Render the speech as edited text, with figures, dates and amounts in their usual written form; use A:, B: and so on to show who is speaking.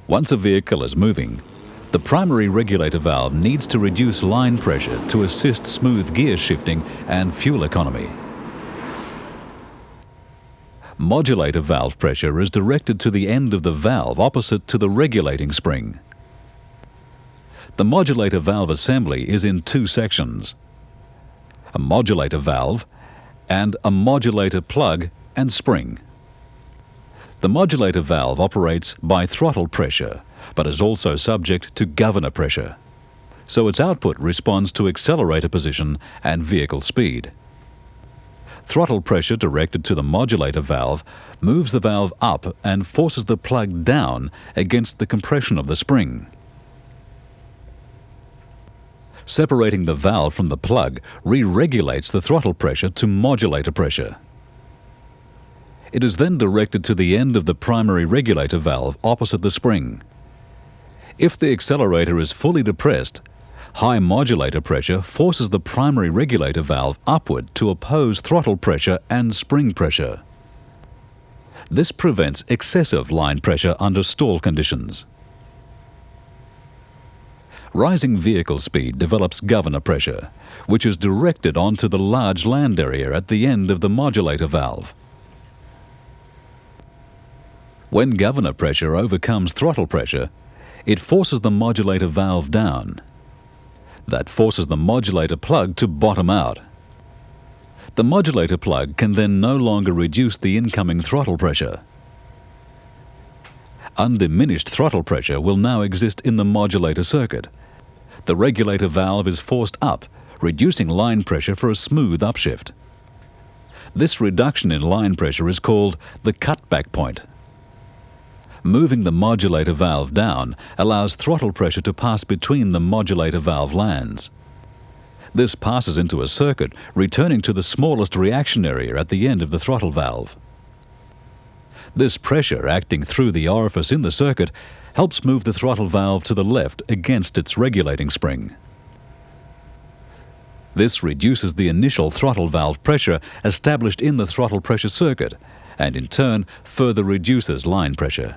A: Once a vehicle is moving, the primary regulator valve needs to reduce line pressure to assist smooth gear shifting and fuel economy. Modulator valve pressure is directed to the end of the valve opposite to the regulating spring. The modulator valve assembly is in two sections: a modulator valve and a modulator plug and spring. The modulator valve operates by throttle pressure, but is also subject to governor pressure, so its output responds to accelerator position and vehicle speed. Throttle pressure directed to the modulator valve moves the valve up and forces the plug down against the compression of the spring. Separating the valve from the plug re-regulates the throttle pressure to modulator pressure. It is then directed to the end of the primary regulator valve opposite the spring. If the accelerator is fully depressed, high modulator pressure forces the primary regulator valve upward to oppose throttle pressure and spring pressure. This prevents excessive line pressure under stall conditions. Rising vehicle speed develops governor pressure, which is directed onto the large land area at the end of the modulator valve. When governor pressure overcomes throttle pressure, it forces the modulator valve down. That forces the modulator plug to bottom out. The modulator plug can then no longer reduce the incoming throttle pressure. Undiminished throttle pressure will now exist in the modulator circuit. The regulator valve is forced up, reducing line pressure for a smooth upshift. This reduction in line pressure is called the cutback point. Moving the modulator valve down allows throttle pressure to pass between the modulator valve lands. This passes into a circuit, returning to the smallest reaction area at the end of the throttle valve. This pressure acting through the orifice in the circuit helps move the throttle valve to the left against its regulating spring. This reduces the initial throttle valve pressure established in the throttle pressure circuit, and in turn further reduces line pressure.